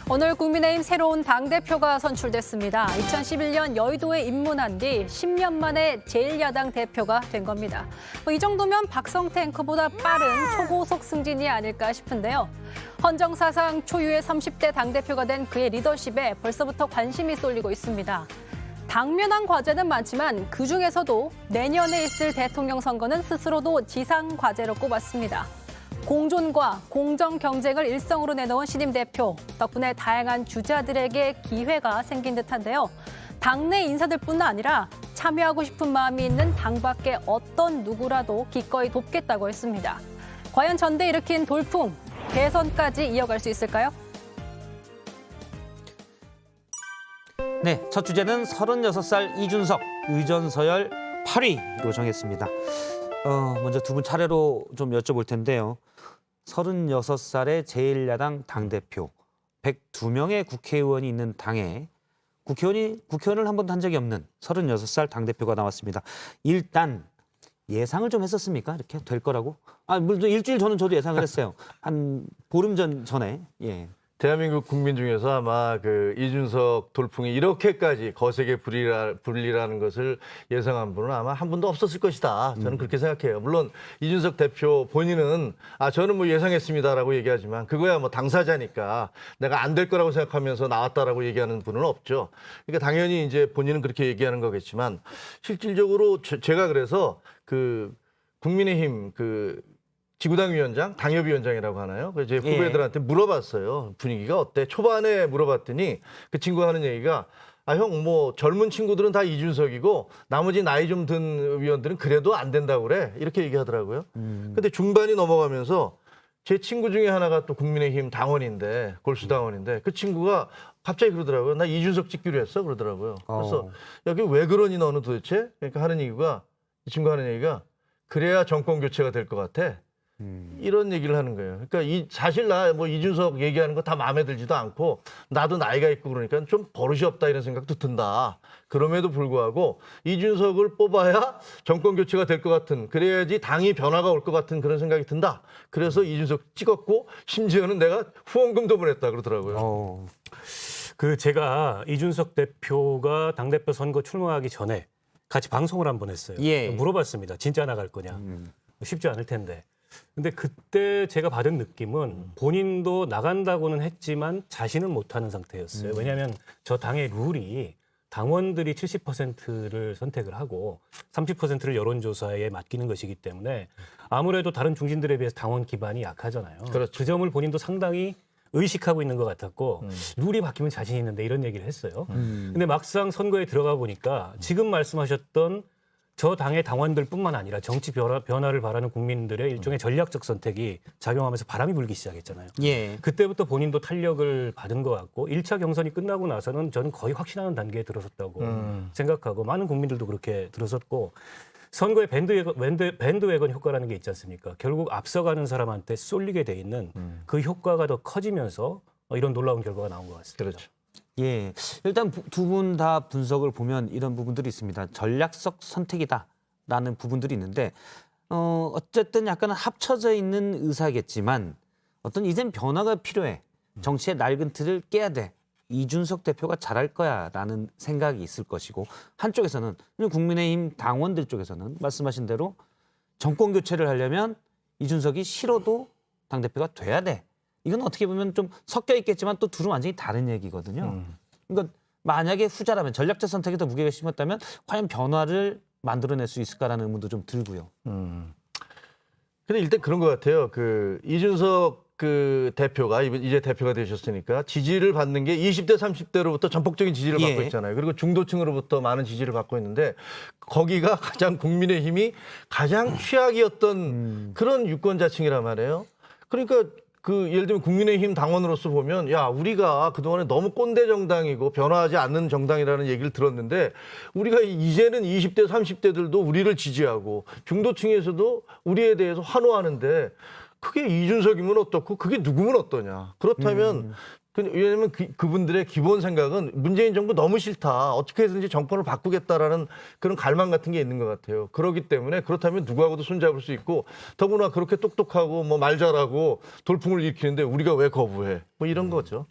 오늘 국민의힘 새로운 당대표가 선출됐습니다. 2011년 여의도에 입문한 뒤 10년 만에 제1야당 대표가 된 겁니다. 이 정도면 박성태 앵커보다 빠른 초고속 승진이 아닐까 싶은데요. 헌정사상 초유의 30대 당대표가 된 그의 리더십에 벌써부터 관심이 쏠리고 있습니다. 당면한 과제는 많지만 그중에서도 내년에 있을 대통령 선거는 스스로도 지상 과제로 꼽았습니다. 공존과 공정 경쟁을 일성으로 내놓은 신임 대표. 덕분에 다양한 주자들에게 기회가 생긴 듯한데요. 당내 인사들뿐 아니라 참여하고 싶은 마음이 있는 당 밖의 어떤 누구라도 기꺼이 돕겠다고 했습니다. 과연 전대 일으킨 돌풍, 대선까지 이어갈 수 있을까요? 네, 첫 주제는 36살 이준석, 의전 서열 8위로 정했습니다. 먼저 두 분 차례로 좀 여쭤볼 텐데요. 36살의 제1야당 당대표, 102명의 국회의원이 있는 당에 국회의원을 한 번도 한 적이 없는 36살 당대표가 나왔습니다. 일단 예상을 좀 했었습니까? 이렇게 될 거라고? 물론 일주일 전은 저도 예상을 했어요. 한 보름 전에. 예. 대한민국 국민 중에서 아마 그 이준석 돌풍이 이렇게까지 거세게 불리라는 것을 예상한 분은 아마 한 분도 없었을 것이다. 저는 그렇게 생각해요. 물론 이준석 대표 본인은 저는 뭐 예상했습니다라고 얘기하지만 그거야 뭐 당사자니까 내가 안 될 거라고 생각하면서 나왔다라고 얘기하는 분은 없죠. 그러니까 당연히 이제 본인은 그렇게 얘기하는 거겠지만 실질적으로 제가 그래서 그 국민의힘 지구당 위원장, 당협위원장이라고 하나요? 그래서 제 후배들한테 물어봤어요. 분위기가 어때? 초반에 물어봤더니 그 친구가 하는 얘기가 형, 뭐 젊은 친구들은 다 이준석이고 나머지 나이 좀 든 위원들은 그래도 안 된다고 그래. 이렇게 얘기하더라고요. 근데 중반이 넘어가면서 제 친구 중에 하나가 또 국민의힘 당원인데, 골수당원인데 그 친구가 갑자기 그러더라고요. 나 이준석 찍기로 했어. 그러더라고요. 그래서 여기 왜 그러니 너는 도대체? 그러니까 이 친구가 하는 얘기가 그래야 정권 교체가 될 것 같아. 이런 얘기를 하는 거예요. 그러니까 사실 나 뭐 이준석 얘기하는 거 다 마음에 들지도 않고 나도 나이가 있고 그러니까 좀 버릇이 없다 이런 생각도 든다. 그럼에도 불구하고 이준석을 뽑아야 정권 교체가 될 것 같은, 그래야지 당이 변화가 올 것 같은 그런 생각이 든다. 그래서 이준석 찍었고 심지어는 내가 후원금도 보냈다 그러더라고요. 제가 이준석 대표가 당대표 선거 출마하기 전에 같이 방송을 한번 했어요. 예. 물어봤습니다. 진짜 나갈 거냐. 쉽지 않을 텐데. 근데 그때 제가 받은 느낌은 본인도 나간다고는 했지만 자신은 못하는 상태였어요. 왜냐하면 저 당의 룰이 당원들이 70%를 선택을 하고 30%를 여론조사에 맡기는 것이기 때문에 아무래도 다른 중진들에 비해서 당원 기반이 약하잖아요. 그렇죠. 그 점을 본인도 상당히 의식하고 있는 것 같았고 룰이 바뀌면 자신 있는데 이런 얘기를 했어요. 근데 막상 선거에 들어가 보니까 지금 말씀하셨던 저 당의 당원들뿐만 아니라 정치 변화를 바라는 국민들의 일종의 전략적 선택이 작용하면서 바람이 불기 시작했잖아요. 예. 그때부터 본인도 탄력을 받은 것 같고 1차 경선이 끝나고 나서는 저는 거의 확신하는 단계에 들어섰다고 생각하고 많은 국민들도 그렇게 들어섰고 선거에 밴드웨건 효과라는 게 있지 않습니까? 결국 앞서가는 사람한테 쏠리게 돼 있는 그 효과가 더 커지면서 이런 놀라운 결과가 나온 것 같습니다. 그렇죠. 예, 일단 두 분 다 분석을 보면 이런 부분들이 있습니다. 전략적 선택이다라는 부분들이 있는데 어쨌든 약간은 합쳐져 있는 의사겠지만 어떤 이젠 변화가 필요해. 정치의 낡은 틀을 깨야 돼. 이준석 대표가 잘할 거야라는 생각이 있을 것이고 한쪽에서는 국민의힘 당원들 쪽에서는 말씀하신 대로 정권 교체를 하려면 이준석이 싫어도 당대표가 돼야 돼. 이건 어떻게 보면 좀 섞여 있겠지만 또 둘은 완전히 다른 얘기거든요. 그러니까 만약에 후자라면 전략적 선택에 더 무게가 심었다면 과연 변화를 만들어낼 수 있을까라는 의문도 좀 들고요. 근데 일단 그런 것 같아요. 이준석 대표가 이제 대표가 되셨으니까 지지를 받는 게 20대, 30대로부터 전폭적인 지지를 받고 있잖아요. 그리고 중도층으로부터 많은 지지를 받고 있는데 거기가 가장 국민의힘이 가장 취약이었던 그런 유권자층이란 말이에요. 그러니까 예를 들면 국민의힘 당원으로서 보면 우리가 그동안에 너무 꼰대 정당이고 변화하지 않는 정당이라는 얘기를 들었는데 우리가 이제는 20대, 30대들도 우리를 지지하고 중도층에서도 우리에 대해서 환호하는데 그게 이준석이면 어떻고 그게 누구면 어떠냐. 그렇다면 왜냐하면 그분들의 기본 생각은 문재인 정부 너무 싫다. 어떻게 해서든지 정권을 바꾸겠다라는 그런 갈망 같은 게 있는 것 같아요. 그렇기 때문에 그렇다면 누구하고도 손잡을 수 있고 더구나 그렇게 똑똑하고 말 잘하고 돌풍을 일으키는데 우리가 왜 거부해. 이런 거죠.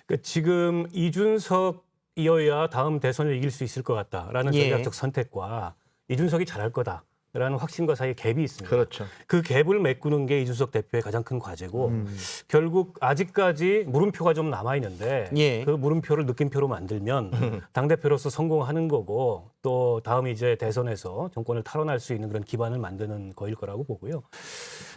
그러니까 지금 이준석이어야 다음 대선을 이길 수 있을 것 같다라는 예. 전략적 선택과 이준석이 잘할 거다라는 확신과 사이에 갭이 있습니다. 그렇죠. 그 갭을 메꾸는 게 이준석 대표의 가장 큰 과제고 결국 아직까지 물음표가 좀 남아 있는데 예. 그 물음표를 느낌표로 만들면 당 대표로서 성공하는 거고 또 다음 이제 대선에서 정권을 탈환할 수 있는 그런 기반을 만드는 거일 거라고 보고요.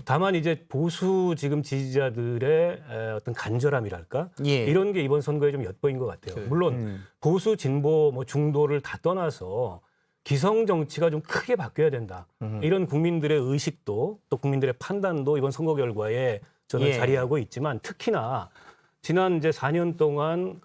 다만 이제 보수 지금 지지자들의 어떤 간절함이랄까 예. 이런 게 이번 선거에 좀 엿보인 것 같아요. 물론 보수 진보 뭐 중도를 다 떠나서 기성 정치가 좀 크게 바뀌어야 된다. 이런 국민들의 의식도 또 국민들의 판단도 이번 선거 결과에 저는 예. 자리하고 있지만 특히나 지난 이제 4년 동안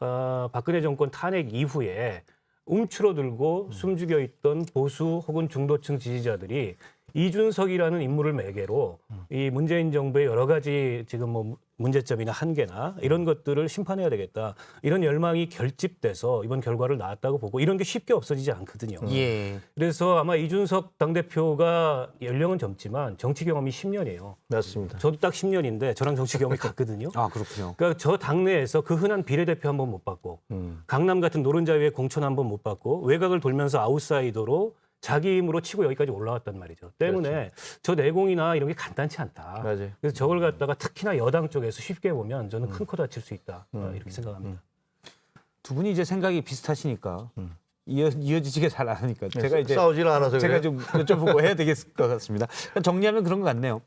박근혜 정권 탄핵 이후에 움츠러들고 숨죽여 있던 보수 혹은 중도층 지지자들이 이준석이라는 인물을 매개로 이 문재인 정부의 여러 가지 지금 뭐 문제점이나 한계나 이런 것들을 심판해야 되겠다. 이런 열망이 결집돼서 이번 결과를 낳았다고 보고 이런 게 쉽게 없어지지 않거든요. 예. 그래서 아마 이준석 당대표가 연령은 젊지만 정치 경험이 10년이에요. 맞습니다. 저도 딱 10년인데 저랑 정치 경험이 같거든요. 아, 그렇군요. 그러니까 저 당내에서 그 흔한 비례대표 한 번 못 받고 강남 같은 노른자위의 공천 한 번 못 받고 외곽을 돌면서 아웃사이더로 자기 힘으로 치고 여기까지 올라왔단 말이죠. 때문에 저 내공이나 이런 게 간단치 않다. 맞아요. 그래서 저걸 갖다가 특히나 여당 쪽에서 쉽게 보면 저는 큰 코 다칠 수 있다. 이렇게 생각합니다. 두 분이 이제 생각이 비슷하시니까 이어지지가 잘 않으니까 제가 이제 싸우질 않아서 제가 그래요? 좀 여쭤보고 해야 되겠을 것 같습니다. 정리하면 그런 것 같네요.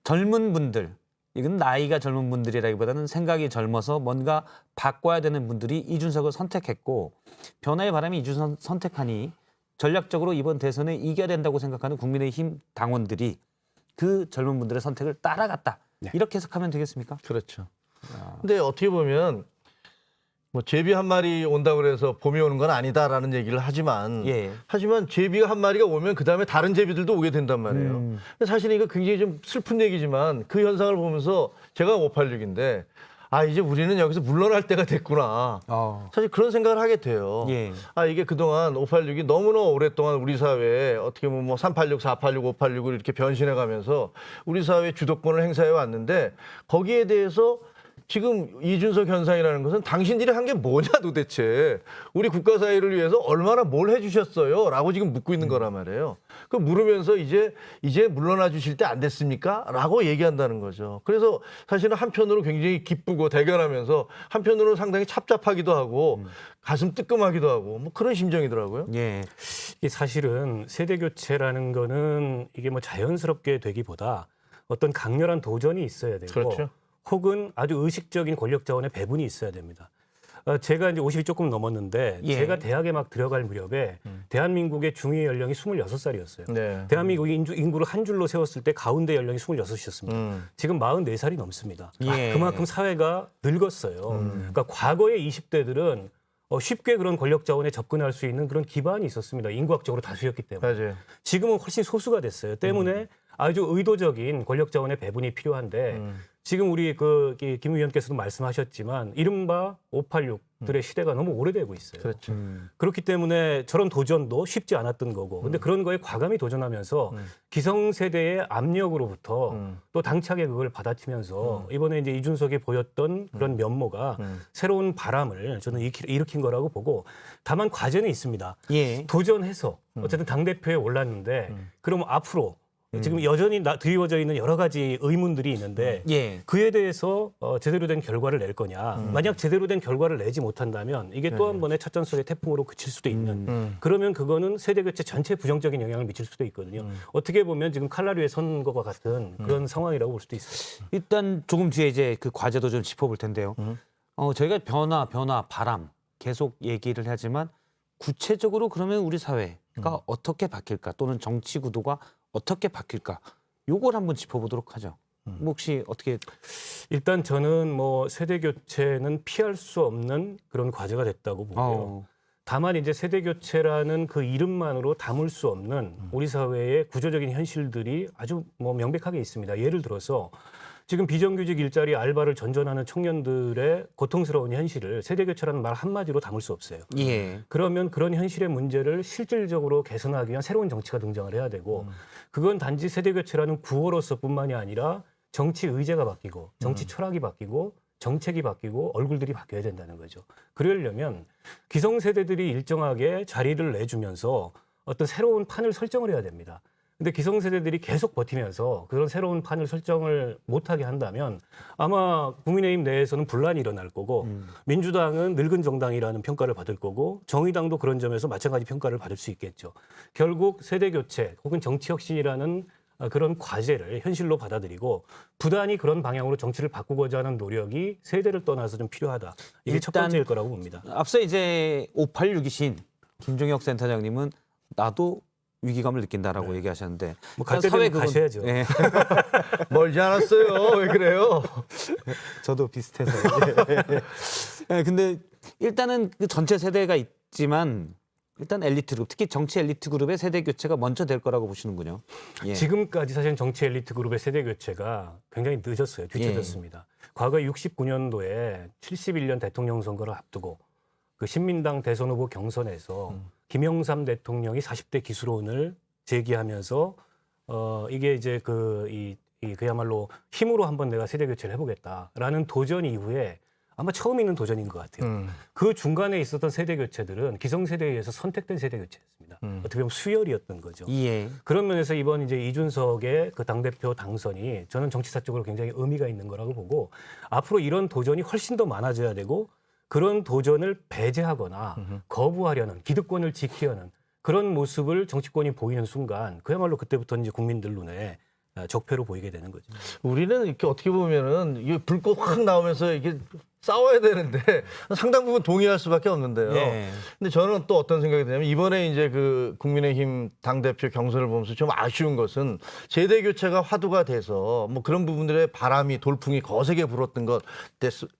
젊은 분들, 이건 나이가 젊은 분들이라기보다는 생각이 젊어서 뭔가 바꿔야 되는 분들이 이준석을 선택했고 변화의 바람이 이준석 선택하니 전략적으로 이번 대선에 이겨야 된다고 생각하는 국민의힘 당원들이 그 젊은 분들의 선택을 따라갔다. 이렇게 해석하면 되겠습니까? 그렇죠. 근데 어떻게 보면 뭐 제비 한 마리 온다고 그래서 봄이 오는 건 아니다라는 얘기를 하지만 예. 하지만 제비가 한 마리가 오면 그다음에 다른 제비들도 오게 된단 말이에요. 근데 사실 이거 굉장히 좀 슬픈 얘기지만 그 현상을 보면서 제가 586인데 아 이제 우리는 여기서 물러날 때가 됐구나. 사실 그런 생각을 하게 돼요. 예. 아 이게 그동안 586이 너무나 오랫동안 우리 사회에 어떻게 보면 뭐 386, 486, 586을 이렇게 변신해 가면서 우리 사회의 주도권을 행사해 왔는데 거기에 대해서 지금 이준석 현상이라는 것은 당신들이 한 게 뭐냐 도대체 우리 국가 사회를 위해서 얼마나 뭘 해주셨어요? 라고 지금 묻고 있는 거란 말이에요. 그 물으면서 이제 물러나 주실 때 안 됐습니까? 라고 얘기한다는 거죠. 그래서 사실은 한편으로 굉장히 기쁘고 대견하면서 한편으로는 상당히 찹찹하기도 하고 가슴 뜨끔하기도 하고 뭐 그런 심정이더라고요. 예. 이게 사실은 세대 교체라는 거는 이게 뭐 자연스럽게 되기보다 어떤 강렬한 도전이 있어야 되고 그렇죠. 혹은 아주 의식적인 권력 자원의 배분이 있어야 됩니다. 제가 이제 50이 조금 넘었는데 예. 제가 대학에 막 들어갈 무렵에 대한민국의 중위 연령이 26살이었어요. 네. 대한민국이 인구를 한 줄로 세웠을 때 가운데 연령이 26이었습니다. 지금 44살이 넘습니다. 예. 그만큼 사회가 늙었어요. 그러니까 과거의 20대들은 쉽게 그런 권력 자원에 접근할 수 있는 그런 기반이 있었습니다. 인구학적으로 다수였기 때문에. 맞아요. 지금은 훨씬 소수가 됐어요. 때문에 아주 의도적인 권력 자원의 배분이 필요한데 지금 우리 김 의원께서도 말씀하셨지만 이른바 586들의 시대가 너무 오래되고 있어요. 그렇죠. 그렇기 때문에 저런 도전도 쉽지 않았던 거고. 근데 그런 거에 과감히 도전하면서 기성세대의 압력으로부터 또 당차게 그걸 받아치면서 이번에 이제 이준석이 보였던 그런 면모가 새로운 바람을 저는 일으킨 거라고 보고 다만 과제는 있습니다. 예. 도전해서 어쨌든 당대표에 올랐는데 그럼 앞으로 지금 여전히 드리워져 있는 여러 가지 의문들이 있는데 예. 그에 대해서 제대로 된 결과를 낼 거냐. 만약 제대로 된 결과를 내지 못한다면 이게 또 한 번의 첫 전설의 태풍으로 그칠 수도 있는. 그러면 그거는 세대교체 전체에 부정적인 영향을 미칠 수도 있거든요. 어떻게 보면 지금 칼라리의 선거와 같은 그런 상황이라고 볼 수도 있어요. 일단 조금 뒤에 이제 그 과제도 좀 짚어볼 텐데요. 저희가 변화, 바람 계속 얘기를 하지만 구체적으로 그러면 우리 사회가 어떻게 바뀔까 또는 정치 구도가 어떻게 바뀔까? 요걸 한번 짚어보도록 하죠. 뭐 혹시 어떻게? 일단 저는 뭐 세대 교체는 피할 수 없는 그런 과제가 됐다고 보고요. 다만 이제 세대 교체라는 그 이름만으로 담을 수 없는 우리 사회의 구조적인 현실들이 아주 뭐 명백하게 있습니다. 예를 들어서 지금 비정규직 일자리 알바를 전전하는 청년들의 고통스러운 현실을 세대 교체라는 말 한마디로 담을 수 없어요. 예. 그러면 그런 현실의 문제를 실질적으로 개선하기 위한 새로운 정치가 등장을 해야 되고 그건 단지 세대 교체라는 구호로서뿐만이 아니라 정치 의제가 바뀌고 정치 철학이 바뀌고 정책이 바뀌고 얼굴들이 바뀌어야 된다는 거죠. 그러려면 기성세대들이 일정하게 자리를 내주면서 어떤 새로운 판을 설정을 해야 됩니다. 근데 기성세대들이 계속 버티면서 그런 새로운 판을 설정을 못하게 한다면 아마 국민의힘 내에서는 분란이 일어날 거고 민주당은 늙은 정당이라는 평가를 받을 거고 정의당도 그런 점에서 마찬가지 평가를 받을 수 있겠죠. 결국 세대교체 혹은 정치혁신이라는 그런 과제를 현실로 받아들이고 부단히 그런 방향으로 정치를 바꾸고자 하는 노력이 세대를 떠나서 좀 필요하다. 이게 첫 일단 번째일 거라고 봅니다. 앞서 이제 586이신 김종혁 센터장님은 나도 위기감을 느낀다라고 얘기하셨는데 뭐갈 때 되면 가셔야죠. 예, 멀지 않았어요. 왜 그래요? 저도 비슷해서. 예, 근데 일단은 그 전체 세대가 있지만 일단 엘리트 그룹, 특히 정치 엘리트 그룹의 세대 교체가 먼저 될 거라고 보시는군요. 예. 지금까지 사실 정치 엘리트 그룹의 세대 교체가 굉장히 늦었어요. 뒤쳐졌습니다. 과거 69년도에 71년 대통령 선거를 앞두고 그 신민당 대선 후보 경선에서 김영삼 대통령이 40대 기술론을 제기하면서 이게 이제 그야말로 힘으로 한번 내가 세대 교체를 해보겠다라는 도전 이후에 아마 처음 있는 도전인 것 같아요. 그 중간에 있었던 세대 교체들은 기성세대에 의해서 선택된 세대 교체였습니다. 어떻게 보면 수혈이었던 거죠. 예. 그런 면에서 이번 이제 이준석의 그 당대표 당선이 저는 정치사적으로 굉장히 의미가 있는 거라고 보고 앞으로 이런 도전이 훨씬 더 많아져야 되고 그런 도전을 배제하거나 거부하려는 기득권을 지키려는 그런 모습을 정치권이 보이는 순간 그야말로 그때부터 이제 국민들 눈에 적폐로 보이게 되는 거죠. 우리는 이렇게 어떻게 보면은 이게 불꽃 확 나오면서 이게 싸워야 되는데 상당 부분 동의할 수밖에 없는데요. 예. 근데 저는 또 어떤 생각이 드냐면 이번에 이제 그 국민의힘 당대표 경선을 보면서 좀 아쉬운 것은 세대 교체가 화두가 돼서 뭐 그런 부분들의 바람이 돌풍이 거세게 불었던 것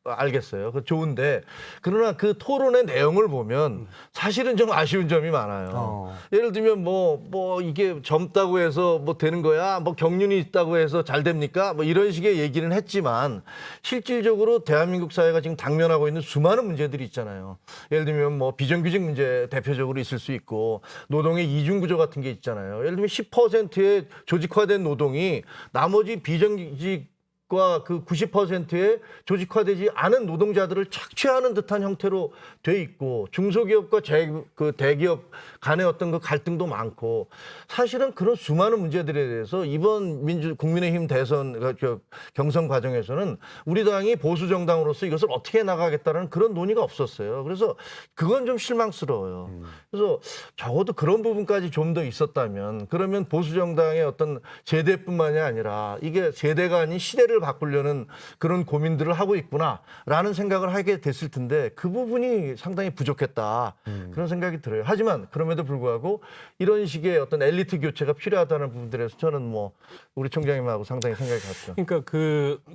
알겠어요. 그 좋은데 그러나 그 토론의 내용을 보면 사실은 좀 아쉬운 점이 많아요. 예를 들면 뭐 이게 젊다고 해서 뭐 되는 거야? 뭐 경륜이 있다고 해서 잘 됩니까? 뭐 이런 식의 얘기는 했지만 실질적으로 대한민국 사회가 지금 당면하고 있는 수많은 문제들이 있잖아요. 예를 들면 뭐 비정규직 문제 대표적으로 있을 수 있고 노동의 이중구조 같은 게 있잖아요. 예를 들면 10%의 조직화된 노동이 나머지 비정규직과 그 90%의 조직화되지 않은 노동자들을 착취하는 듯한 형태로 돼 있고 중소기업과 그 대기업 간의 어떤 그 갈등도 많고 사실은 그런 수많은 문제들에 대해서 이번 국민의힘 대선 경선 과정에서는 우리 당이 보수 정당으로서 이것을 어떻게 나가겠다는 그런 논의가 없었어요. 그래서 그건 좀 실망스러워요. 그래서 적어도 그런 부분까지 좀 더 있었다면 그러면 보수 정당의 어떤 제대뿐만이 아니라 이게 세대가 아닌 시대를 바꾸려는 그런 고민들을 하고 있구나라는 생각을 하게 됐을 텐데 그 부분이 상당히 부족했다. 그런 생각이 들어요. 하지만 그럼에도 불구하고 이런 식의 어떤 엘리트 교체가 필요하다는 부분들에서 저는 뭐 우리 총장님하고 상당히 생각이 같죠. 그러니까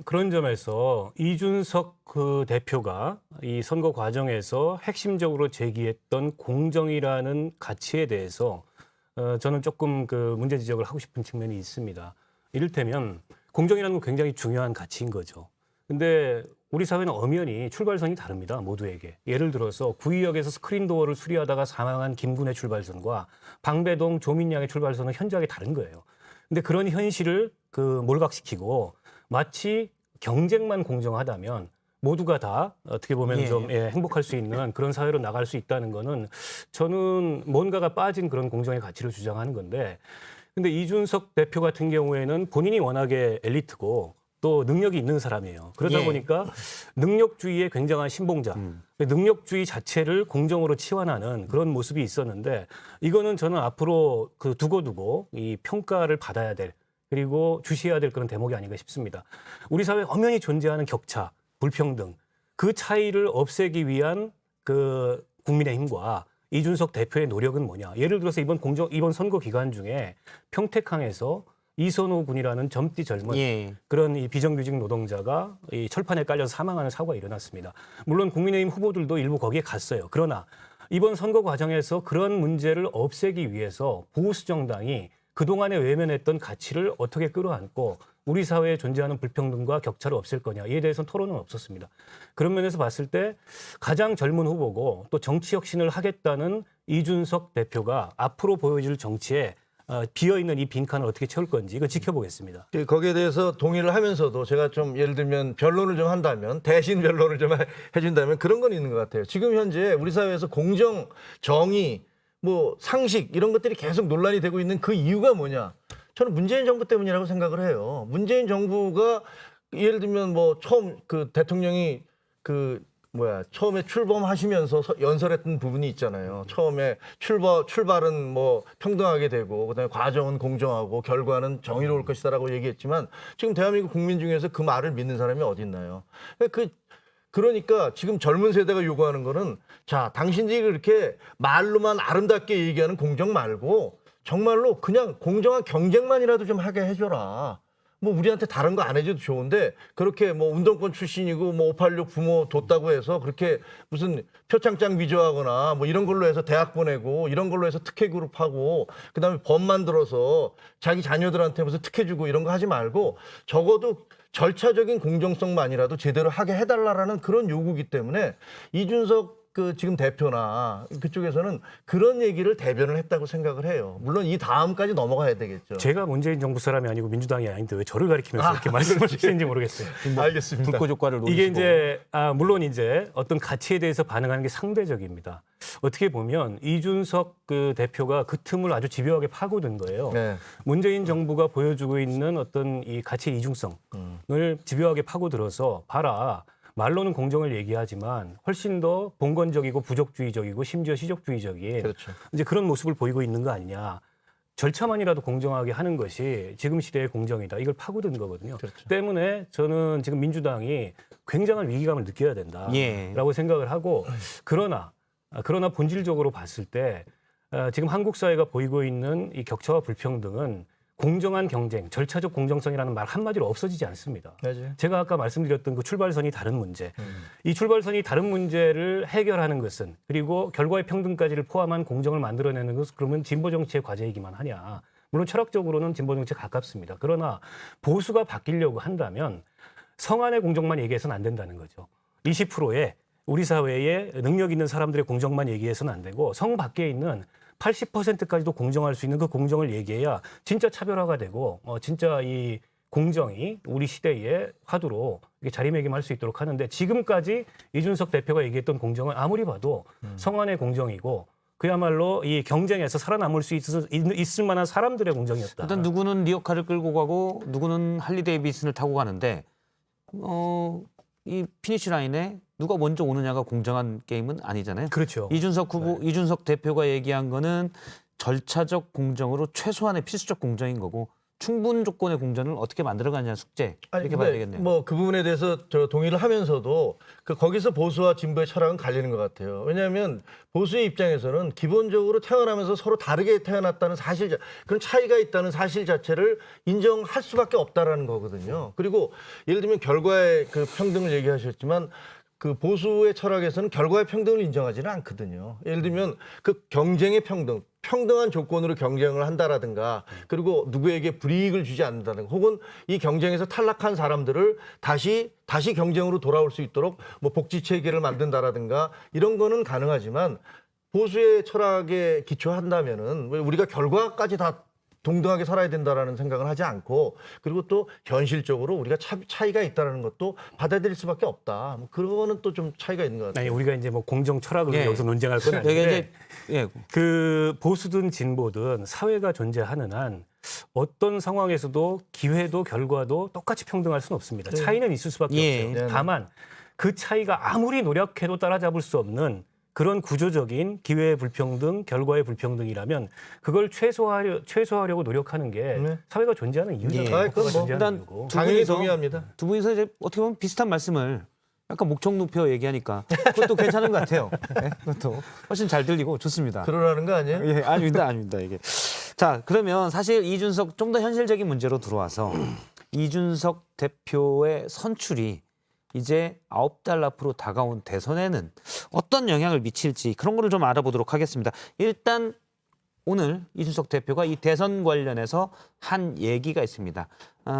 그런 점에서 이준석 그 대표가 이 선거 과정에서 핵심적으로 제기했던 공정이라는 가치에 대해서 저는 조금 그 문제 지적을 하고 싶은 측면이 있습니다. 이를테면 공정이라는 건 굉장히 중요한 가치인 거죠. 근데 우리 사회는 엄연히 출발선이 다릅니다. 모두에게. 예를 들어서 구의역에서 스크린도어를 수리하다가 사망한 김군의 출발선과 방배동 조민양의 출발선은 현저하게 다른 거예요. 근데 그런 현실을 몰각시키고 마치 경쟁만 공정하다면 모두가 다 어떻게 보면 좀 행복할 수 있는 그런 사회로 나갈 수 있다는 거는 저는 뭔가가 빠진 그런 공정의 가치를 주장하는 건데 근데 이준석 대표 같은 경우에는 본인이 워낙에 엘리트고 또 능력이 있는 사람이에요. 그러다 보니까 능력주의의 굉장한 신봉자, 능력주의 자체를 공정으로 치환하는 그런 모습이 있었는데 이거는 저는 앞으로 두고두고 이 평가를 받아야 될 그리고 주시해야 될 그런 대목이 아닌가 싶습니다. 우리 사회에 엄연히 존재하는 격차, 불평등, 그 차이를 없애기 위한 그 국민의힘과 이준석 대표의 노력은 뭐냐. 예를 들어서 이번 선거 기간 중에 평택항에서 이선호 군이라는 젊디 젊은 그런 이 비정규직 노동자가 이 철판에 깔려서 사망하는 사고가 일어났습니다. 물론 국민의힘 후보들도 일부 거기에 갔어요. 그러나 이번 선거 과정에서 그런 문제를 없애기 위해서 보수 정당이 그동안에 외면했던 가치를 어떻게 끌어안고 우리 사회에 존재하는 불평등과 격차를 없앨 거냐. 이에 대해서는 토론은 없었습니다. 그런 면에서 봤을 때 가장 젊은 후보고 또 정치 혁신을 하겠다는 이준석 대표가 앞으로 보여줄 정치에 비어있는 이 빈칸을 어떻게 채울 건지 이거 지켜보겠습니다. 거기에 대해서 동의를 하면서도 제가 좀 예를 들면 변론을 좀 한다면 대신 변론을 좀 해준다면 그런 건 있는 것 같아요. 지금 현재 우리 사회에서 공정, 정의, 뭐 상식 이런 것들이 계속 논란이 되고 있는 그 이유가 뭐냐? 저는 문재인 정부 때문이라고 생각을 해요. 문재인 정부가 예를 들면 뭐 처음 그 대통령이 처음에 출범하시면서 연설했던 부분이 있잖아요. 처음에 출발은 뭐 평등하게 되고 그다음에 과정은 공정하고 결과는 정의로울 것이다라고 얘기했지만 지금 대한민국 국민 중에서 그 말을 믿는 사람이 어디 있나요? 그러니까 지금 젊은 세대가 요구하는 거는 자, 당신들이 그렇게 말로만 아름답게 얘기하는 공정 말고 정말로 그냥 공정한 경쟁만이라도 좀 하게 해줘라. 뭐 우리한테 다른 거 안 해줘도 좋은데 그렇게 뭐 운동권 출신이고 뭐 586 부모 뒀다고 해서 그렇게 무슨 표창장 위조하거나 뭐 이런 걸로 해서 대학 보내고 이런 걸로 해서 특혜 그룹하고 그다음에 법 만들어서 자기 자녀들한테 무슨 특혜 주고 이런 거 하지 말고 적어도 절차적인 공정성만이라도 제대로 하게 해달라라는 그런 요구기 때문에 이준석 지금 대표나 그쪽에서는 그런 얘기를 대변을 했다고 생각을 해요. 물론 이 다음까지 넘어가야 되겠죠. 제가 문재인 정부 사람이 아니고 민주당이 아닌데 왜 저를 가리키면서 이렇게 말씀을 주시는지 모르겠어요. 알겠습니다. 불꽃효과를 노리시고. 이게 이제 물론 이제 어떤 가치에 대해서 반응하는 게 상대적입니다. 어떻게 보면 이준석 대표가 그 틈을 아주 집요하게 파고든 거예요. 네. 문재인 정부가 보여주고 있는 어떤 이 가치의 이중성을 집요하게 파고들어서 봐라. 말로는 공정을 얘기하지만 훨씬 더 봉건적이고 부족주의적이고 심지어 시족주의적인 그렇죠. 이제 그런 모습을 보이고 있는 거 아니냐. 절차만이라도 공정하게 하는 것이 지금 시대의 공정이다. 이걸 파고든 거거든요. 그렇죠. 때문에 저는 지금 민주당이 굉장한 위기감을 느껴야 된다라고 생각을 하고 그러나 본질적으로 봤을 때 지금 한국 사회가 보이고 있는 이 격차와 불평등은 공정한 경쟁, 절차적 공정성이라는 말 한마디로 없어지지 않습니다. 맞아요. 제가 아까 말씀드렸던 그 출발선이 다른 문제, 이 출발선이 다른 문제를 해결하는 것은 그리고 결과의 평등까지를 포함한 공정을 만들어내는 것은 그러면 진보 정치의 과제이기만 하냐. 물론 철학적으로는 진보 정치에 가깝습니다. 그러나 보수가 바뀌려고 한다면 성안의 공정만 얘기해서는 안 된다는 거죠. 20%의 우리 사회에 능력 있는 사람들의 공정만 얘기해서는 안 되고 성 밖에 있는 80%까지도 공정할 수 있는 그 공정을 얘기해야 진짜 차별화가 되고 진짜 이 공정이 우리 시대의 화두로 자리매김할 수 있도록 하는데 지금까지 이준석 대표가 얘기했던 공정은 아무리 봐도 성안의 공정이고 그야말로 이 경쟁에서 살아남을 수 있을 만한 사람들의 공정이었다. 일단 누구는 리어카를 끌고 가고 누구는 할리 데이비슨을 타고 가는데 이 피니시 라인에 누가 먼저 오느냐가 공정한 게임은 아니잖아요. 그렇죠. 이준석 대표가 얘기한 거는 절차적 공정으로 최소한의 필수적 공정인 거고 충분 조건의 공정을 어떻게 만들어가느냐 숙제 이렇게 봐야 되겠네요. 뭐 그 부분에 대해서 저 동의를 하면서도 거기서 보수와 진보의 철학은 갈리는 것 같아요. 왜냐하면 보수의 입장에서는 기본적으로 태어나면서 서로 다르게 태어났다는 사실, 그런 차이가 있다는 사실 자체를 인정할 수밖에 없다라는 거거든요. 그리고 예를 들면 결과의 그 평등을 얘기하셨지만 그 보수의 철학에서는 결과의 평등을 인정하지는 않거든요. 예를 들면 그 경쟁의 평등한 조건으로 경쟁을 한다라든가 그리고 누구에게 불이익을 주지 않는다든가 혹은 이 경쟁에서 탈락한 사람들을 다시 경쟁으로 돌아올 수 있도록 뭐 복지 체계를 만든다라든가 이런 거는 가능하지만 보수의 철학에 기초한다면은 우리가 결과까지 다 동등하게 살아야 된다라는 생각을 하지 않고 그리고 또 현실적으로 우리가 차이가 있다는 것도 받아들일 수밖에 없다. 뭐 그거는 또 좀 차이가 있는 것 같아요. 아니, 우리가 이제 뭐 공정 철학을 예. 여기서 논쟁할 건 아닌데 이제 그 보수든 진보든 사회가 존재하는 한 어떤 상황에서도 기회도 결과도 똑같이 평등할 수는 없습니다. 차이는 있을 수밖에 예. 없어요. 네네. 다만 그 차이가 아무리 노력해도 따라잡을 수 없는 그런 구조적인 기회의 불평등, 결과의 불평등이라면 그걸 최소화하려고 노력하는 게 네. 사회가 존재하는 이유잖아요. 예. 그건 뭐 존재하는 일단 이유고. 당연히 동의합니다. 두 분이서 이제 어떻게 보면 비슷한 말씀을 약간 목청 높여 얘기하니까 그것도 괜찮은 것 같아요. 네, 그것도 훨씬 잘 들리고 좋습니다. 그러라는 거 아니에요? 예, 아닙니다 이게. 자, 그러면 사실 이준석 좀 더 현실적인 문제로 들어와서 이준석 대표의 선출이 이제 9달 앞으로 다가온 대선에는 어떤 영향을 미칠지 그런 거를 좀 알아보도록 하겠습니다. 일단 오늘 이준석 대표가 이 대선 관련해서 한 얘기가 있습니다.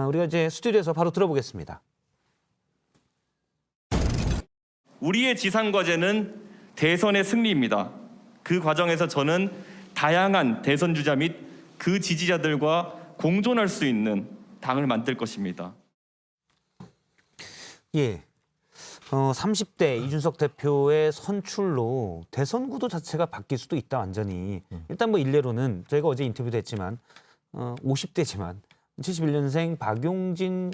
우리가 이제 스튜디오에서 바로 들어보겠습니다. 우리의 지상 과제는 대선의 승리입니다. 그 과정에서 저는 다양한 대선 주자 및 그 지지자들과 공존할 수 있는 당을 만들 것입니다. 예. 30대 이준석 대표의 선출로 대선 구도 자체가 바뀔 수도 있다 완전히. 일단 뭐 일례로는 저희가 어제 인터뷰도 했지만 50대지만 71년생 박용진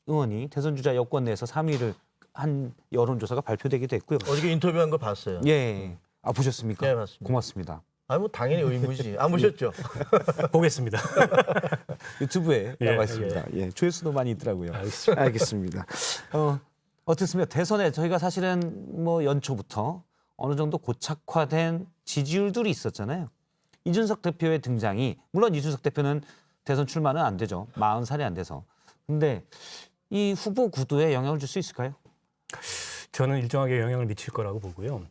의원이 대선 주자 여권 내에서 3위를 한 여론조사가 발표되기도 했고요. 어저께 인터뷰한 거 봤어요. 예. 아 보셨습니까? 네, 봤습니다. 고맙습니다. 아, 뭐 당연히 의무지. 안 보셨죠? 보겠습니다. 유튜브에 예, 나와 있습니다. 예, 조회수도 많이 있더라고요. 알겠습니다. 알겠습니다. 어떻습니까? 대선에 저희가 사실은 뭐 연초부터 어느 정도 고착화된 지지율들이 있었잖아요. 이준석 대표의 등장이 물론 이준석 대표는 대선 출마는 안 되죠. 40살이 안 돼서. 근데 이 후보 구도에 영향을 줄 수 있을까요? 저는 일정하게 영향을 미칠 거라고 보고요.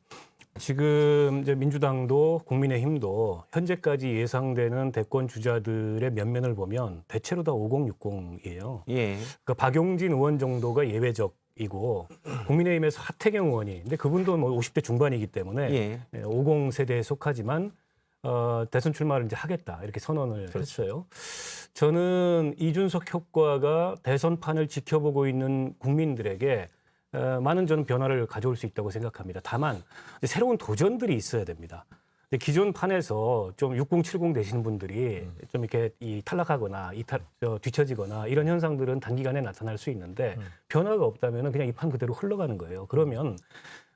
지금 이제 민주당도 국민의힘도 현재까지 예상되는 대권 주자들의 면면을 보면 대체로 다 5060이에요. 예. 그러니까 박용진 의원 정도가 예외적이고 국민의힘에서 하태경 의원이 근데 그분도 뭐 50대 중반이기 때문에 예. 50 세대에 속하지만 대선 출마를 이제 하겠다 이렇게 선언을 했어요. 저는 이준석 효과가 대선판을 지켜보고 있는 국민들에게 많은 저는 변화를 가져올 수 있다고 생각합니다. 다만 이제 새로운 도전들이 있어야 됩니다. 기존 판에서 좀 6070 되시는 분들이 좀 이렇게 탈락하거나 뒤처지거나 이런 현상들은 단기간에 나타날 수 있는데 변화가 없다면 그냥 이 판 그대로 흘러가는 거예요. 그러면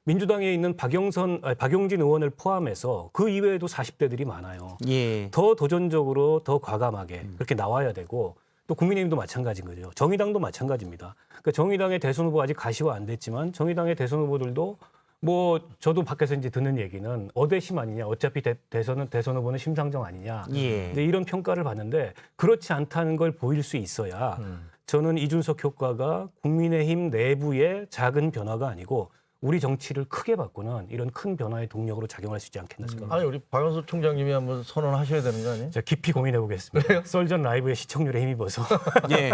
민주당에 있는 박용진 의원을 포함해서 그 이외에도 40대들이 많아요. 예. 더 도전적으로 더 과감하게 그렇게 나와야 되고 또 국민의힘도 마찬가지인 거죠. 정의당도 마찬가지입니다. 그러니까 정의당의 대선 후보 아직 가시화 안 됐지만 정의당의 대선 후보들도 뭐 저도 밖에서 이제 듣는 얘기는 어대심 아니냐. 어차피 대선 후보는 심상정 아니냐. 예. 이제 이런 평가를 받는데 그렇지 않다는 걸 보일 수 있어야 저는 이준석 효과가 국민의힘 내부의 작은 변화가 아니고 우리 정치를 크게 바꾸는 이런 큰 변화의 동력으로 작용할 수 있지 않겠나 생각합니다. 아니, 우리 박영수 총장님이 한번 선언하셔야 되는 거 아니에요? 제가 깊이 고민해 보겠습니다. 썰전 라이브의 시청률에 힘입어서. 예.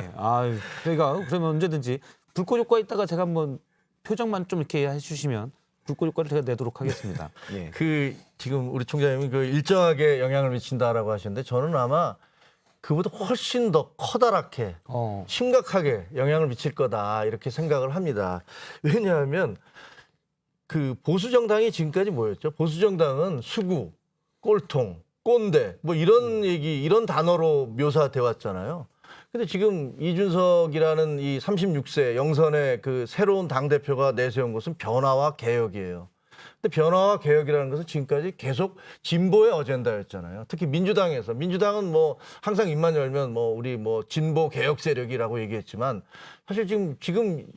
저희가 그러면 언제든지 불꽃 효과 있다가 제가 한번 표정만 좀 이렇게 해주시면 불꽃 효과를 제가 내도록 하겠습니다. 예. 지금 우리 총장님이 일정하게 영향을 미친다라고 하시는데 저는 아마 그보다 훨씬 더 커다랗게 심각하게 영향을 미칠 거다 이렇게 생각을 합니다. 왜냐하면 그 보수 정당이 지금까지 뭐였죠? 보수 정당은 수구, 꼴통, 꼰대 뭐 이런 얘기 이런 단어로 묘사돼 왔잖아요. 근데 지금 이준석이라는 이 36세 영선의 그 새로운 당대표가 내세운 것은 변화와 개혁이에요. 근데 변화와 개혁이라는 것은 지금까지 계속 진보의 어젠다였잖아요. 특히 민주당은 뭐 항상 입만 열면 뭐 우리 뭐 진보 개혁 세력이라고 얘기했지만 사실 지금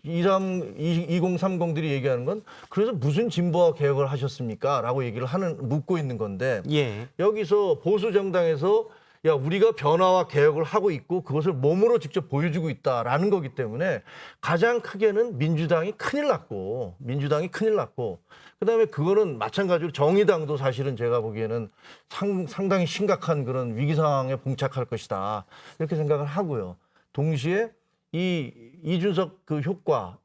2030들이 얘기하는 건 그래서 무슨 진보와 개혁을 하셨습니까? 라고 얘기를 묻고 있는 건데 예. 여기서 보수 정당에서 야, 우리가 변화와 개혁을 하고 있고 그것을 몸으로 직접 보여주고 있다라는 거기 때문에 가장 크게는 민주당이 큰일 났고 그다음에 그거는 마찬가지로 정의당도 사실은 제가 보기에는 상당히 심각한 그런 위기 상황에 봉착할 것이다. 이렇게 생각을 하고요. 동시에 이 이준석 그 효과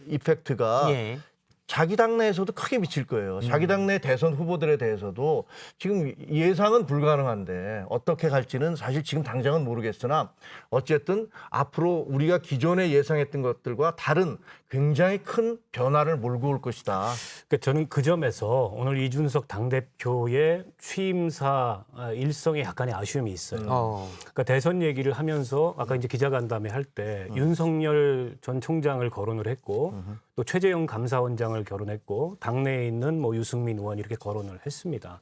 이펙트가 예. 자기 당내에서도 크게 미칠 거예요. 자기 당내 대선 후보들에 대해서도 지금 예상은 불가능한데 어떻게 갈지는 사실 지금 당장은 모르겠으나 어쨌든 앞으로 우리가 기존에 예상했던 것들과 다른 굉장히 큰 변화를 몰고 올 것이다. 그러니까 저는 그 점에서 오늘 이준석 당대표의 취임사 일성에 약간의 아쉬움이 있어요. 그러니까 대선 얘기를 하면서 아까 이제 기자간담회 할 때 윤석열 전 총장을 거론을 했고 또 최재형 감사원장을 거론했고 당내에 있는 뭐 유승민 의원 이렇게 거론을 했습니다.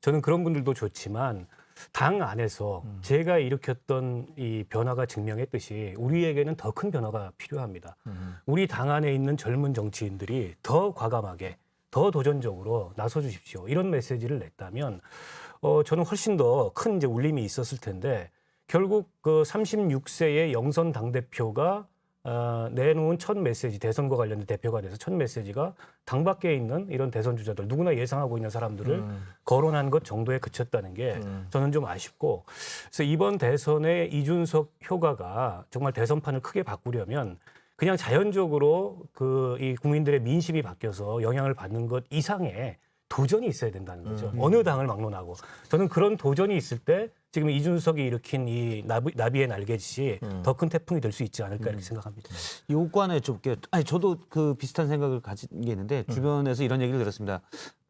저는 그런 분들도 좋지만 당 안에서 제가 일으켰던 이 변화가 증명했듯이 우리에게는 더 큰 변화가 필요합니다. 우리 당 안에 있는 젊은 정치인들이 더 과감하게 더 도전적으로 나서 주십시오. 이런 메시지를 냈다면 저는 훨씬 더 큰 이제 울림이 있었을 텐데 결국 그 36세의 영선 당대표가 내놓은 첫 메시지, 대선과 관련된 대표가 돼서 첫 메시지가 당 밖에 있는 이런 대선 주자들, 누구나 예상하고 있는 사람들을 거론한 것 정도에 그쳤다는 게 저는 좀 아쉽고, 그래서 이번 대선에 이준석 효과가 정말 대선판을 크게 바꾸려면 그냥 자연적으로 이 국민들의 민심이 바뀌어서 영향을 받는 것 이상의 도전이 있어야 된다는 거죠. 어느 당을 막론하고. 저는 그런 도전이 있을 때 지금 이준석이 일으킨 이 나비의 날개짓이 더 큰 태풍이 될 수 있지 않을까 이렇게 생각합니다. 요거 하나 여쭤볼게요. 아니 저도 그 비슷한 생각을 가진 게 있는데 주변에서 이런 얘기를 들었습니다.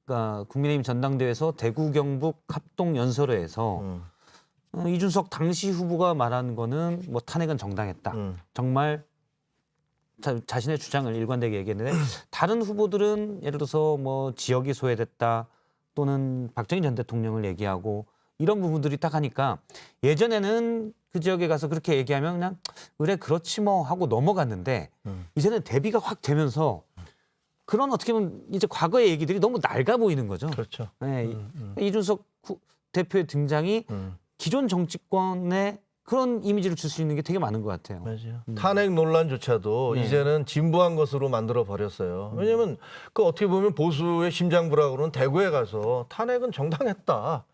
그러니까 국민의힘 전당대회에서 대구 경북 합동 연설회에서 이준석 당시 후보가 말한 거는 뭐 탄핵은 정당했다. 정말 자신의 주장을 일관되게 얘기했는데 다른 후보들은 예를 들어서 뭐 지역이 소외됐다 또는 박정희 전 대통령을 얘기하고 이런 부분들이 딱 하니까 예전에는 그 지역에 가서 그렇게 얘기하면 그냥 그래 그렇지 뭐 하고 넘어갔는데 이제는 대비가 확 되면서 그런 어떻게 보면 이제 과거의 얘기들이 너무 낡아 보이는 거죠. 그렇죠. 네, 이준석 대표의 등장이 기존 정치권에 그런 이미지를 줄 수 있는 게 되게 많은 것 같아요. 맞아요. 탄핵 논란조차도 네. 이제는 진부한 것으로 만들어 버렸어요. 왜냐하면 그 어떻게 보면 보수의 심장부라고는 대구에 가서 탄핵은 정당했다.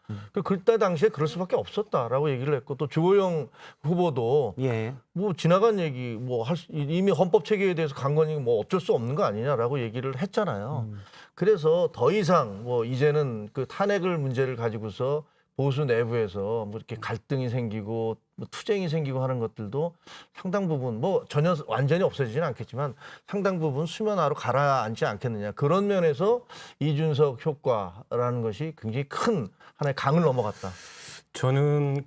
그때 당시에 그럴 수밖에 없었다라고 얘기를 했고 또 주호영 후보도 예. 뭐 지나간 얘기 뭐 이미 헌법 체계에 대해서 간 거니 뭐 어쩔 수 없는 거 아니냐라고 얘기를 했잖아요. 그래서 더 이상 뭐 이제는 그 탄핵을 문제를 가지고서 보수 내부에서 뭐 이렇게 갈등이 생기고 뭐 투쟁이 생기고 하는 것들도 상당 부분 뭐 전혀 완전히 없어지지는 않겠지만 상당 부분 수면 아래로 가라앉지 않겠느냐. 그런 면에서 이준석 효과라는 것이 굉장히 큰 하나의 강을 넘어갔다. 저는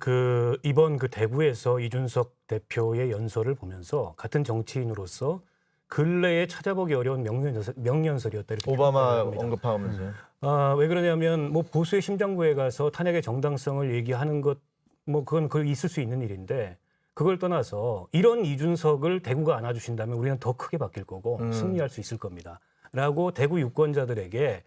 이번 대구에서 이준석 대표의 연설을 보면서 같은 정치인으로서 근래에 찾아보기 어려운 명연설이었다 이렇게 오바마 평가합니다. 언급하면서요. 왜 그러냐면 뭐 보수의 심장부에 가서 탄핵의 정당성을 얘기하는 것 뭐 그건 있을 수 있는 일인데 그걸 떠나서 이런 이준석을 대구가 안아주신다면 우리는 더 크게 바뀔 거고 승리할 수 있을 겁니다. 라고 대구 유권자들에게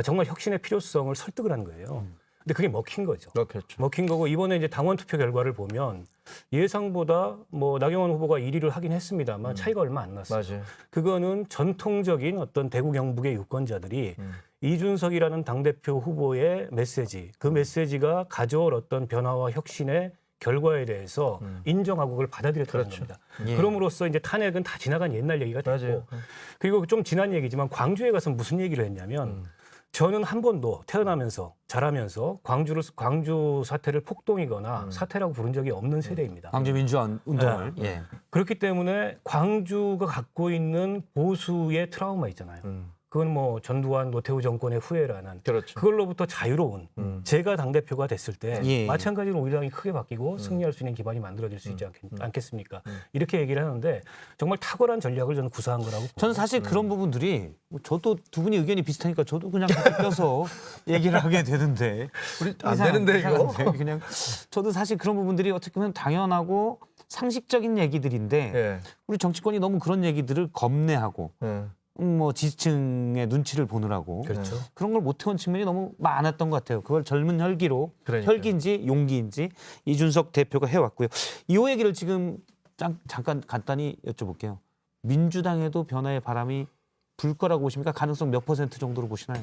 정말 혁신의 필요성을 설득을 한 거예요. 근데 그게 먹힌 거죠. 그렇겠죠. 먹힌 거고 이번에 이제 당원 투표 결과를 보면 예상보다 뭐 나경원 후보가 1위를 하긴 했습니다만 차이가 얼마 안 났어요. 맞아요. 그거는 전통적인 어떤 대구 경북의 유권자들이 이준석이라는 당대표 후보의 메시지, 그 메시지가 가져올 어떤 변화와 혁신의 결과에 대해서 인정하고 그걸 받아들였다는 그렇죠. 겁니다. 예. 그럼으로써 이제 탄핵은 다 지나간 옛날 얘기가 됐고 맞아요. 그리고 좀 지난 얘기지만 광주에 가서 무슨 얘기를 했냐면 저는 한 번도 태어나면서 자라면서 광주 사태를 폭동이거나 사태라고 부른 적이 없는 세대입니다. 광주 민주화 운동을 예. 그렇기 때문에 광주가 갖고 있는 보수의 트라우마 있잖아요. 그건 뭐 전두환 노태우 정권의 후예라는 그렇죠. 그걸로부터 자유로운 제가 당대표가 됐을 때 예. 마찬가지로 우리 당이 크게 바뀌고 승리할 수 있는 기반이 만들어질 수 있지 않겠습니까? 이렇게 얘기를 하는데 정말 탁월한 전략을 저는 구사한 거라고 봅니다. 저는 사실 그런 부분들이 저도 두 분이 의견이 비슷하니까 저도 그냥 같이 껴서 얘기를 하게 되는데 우리 안 되는데 이거. 이상한데, 그냥 저도 사실 그런 부분들이 어떻게 보면 당연하고 상식적인 얘기들인데 예. 우리 정치권이 너무 그런 얘기들을 겁내하고 예. 뭐 지지층의 눈치를 보느라고 그렇죠. 그런 걸 못해온 측면이 너무 많았던 것 같아요. 그걸 젊은 혈기로 그러니까요. 혈기인지 용기인지 이준석 대표가 해왔고요. 이 얘기를 지금 잠깐 간단히 여쭤볼게요. 민주당에도 변화의 바람이 불 거라고 보십니까? 가능성 몇 % 정도로 보시나요?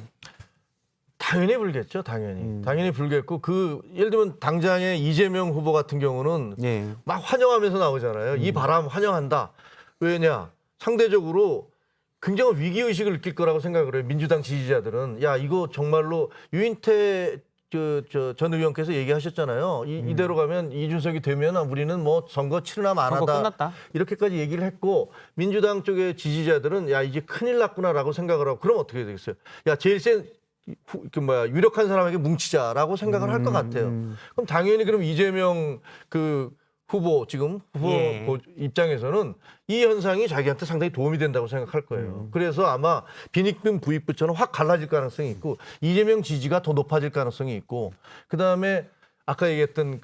당연히 불겠죠. 당연히 불겠고 예를 들면 당장의 이재명 후보 같은 경우는 예. 막 환영하면서 나오잖아요. 이 바람 환영한다. 왜냐? 상대적으로 굉장히 위기의식을 느낄 거라고 생각을 해요. 민주당 지지자들은. 야, 이거 정말로 유인태 전 의원께서 얘기하셨잖아요. 이대로 가면 이준석이 되면 우리는 뭐 선거 치르나 선거 마나다. 끝났다. 이렇게까지 얘기를 했고 민주당 쪽의 지지자들은 야, 이제 큰일 났구나라고 생각을 하고 그럼 어떻게 되겠어요? 야, 제일 센 유력한 사람에게 뭉치자라고 생각을 할 것 같아요. 그럼 당연히 그럼 이재명 후보 예. 입장에서는 이 현상이 자기한테 상당히 도움이 된다고 생각할 거예요. 그래서 아마 빈익빈 부익부처럼 확 갈라질 가능성이 있고 이재명 지지가 더 높아질 가능성이 있고 그다음에 아까 얘기했던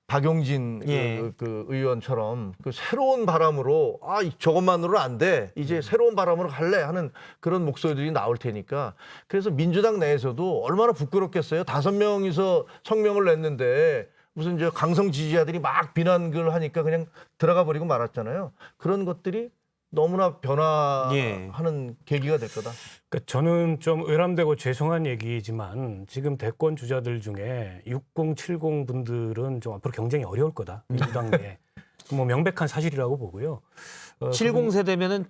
박용진 예. 그 의원처럼 새로운 바람으로 저것만으로는 안 돼. 이제 새로운 바람으로 갈래 하는 그런 목소리들이 나올 테니까. 그래서 민주당 내에서도 얼마나 부끄럽겠어요. 5명이서 성명을 냈는데 무슨 강성 지지자들이 막 비난글 하니까 그냥 들어가 버리고 말았잖아요. 그런 것들이 너무나 변화하는 계기가 될 거다. 그러니까 저는 좀 외람되고 죄송한 얘기지만 지금 대권 주자들 중에 60, 70 분들은 좀 앞으로 경쟁이 어려울 거다. 민주당 내에. 뭐 명백한 사실이라고 보고요. 70 세대면은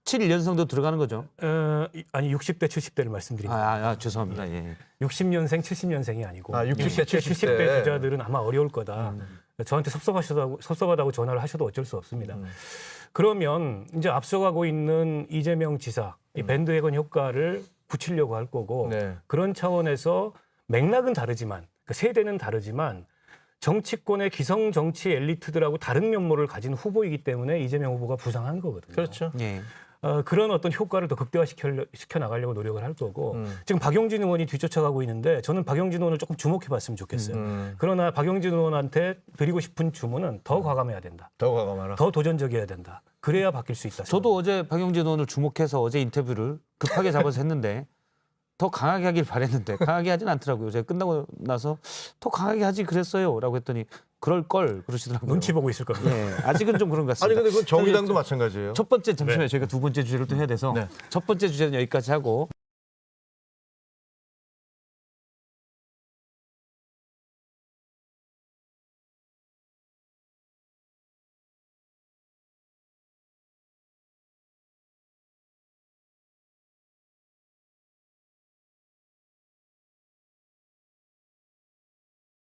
7연성도 들어가는 거죠. 아니 60대 70대를 말씀드립니다. 죄송합니다. 예. 60년생 70년생이 아니고 60대 70대 주자들은 아마 어려울 거다. 저한테 섭섭하다고 전화를 하셔도 어쩔 수 없습니다. 그러면 이제 앞서가고 있는 이재명 지사 이 밴드웨건 효과를 붙이려고 할 거고 네. 그런 차원에서 맥락은 다르지만 그 세대는 다르지만 정치권의 기성 정치 엘리트들하고 다른 면모를 가진 후보이기 때문에 이재명 후보가 부상한 거거든요. 그렇죠. 예. 그런 어떤 효과를 더 극대화시켜 나가려고 노력을 할 거고 지금 박용진 의원이 뒤쫓아가고 있는데 저는 박용진 의원을 조금 주목해 봤으면 좋겠어요. 그러나 박용진 의원한테 드리고 싶은 주문은 더 과감해야 된다. 더 과감하라. 더 도전적이어야 된다. 그래야 바뀔 수 있다. 저도 어제 박용진 의원을 주목해서 어제 인터뷰를 급하게 잡아서 했는데 더 강하게 하길 바랬는데 강하게 하진 않더라고요. 제가 끝나고 나서 더 강하게 하지 그랬어요라고 했더니 그럴 걸 그러시더라고요. 눈치 보고 있을 겁니다. 예, 아직은 좀 그런 것 아니 같습니다. 근데 그건 정의당도 마찬가지예요. 첫 번째 잠시만요. 저희가 두 번째 주제를 또 해야 돼서 네. 첫 번째 주제는 여기까지 하고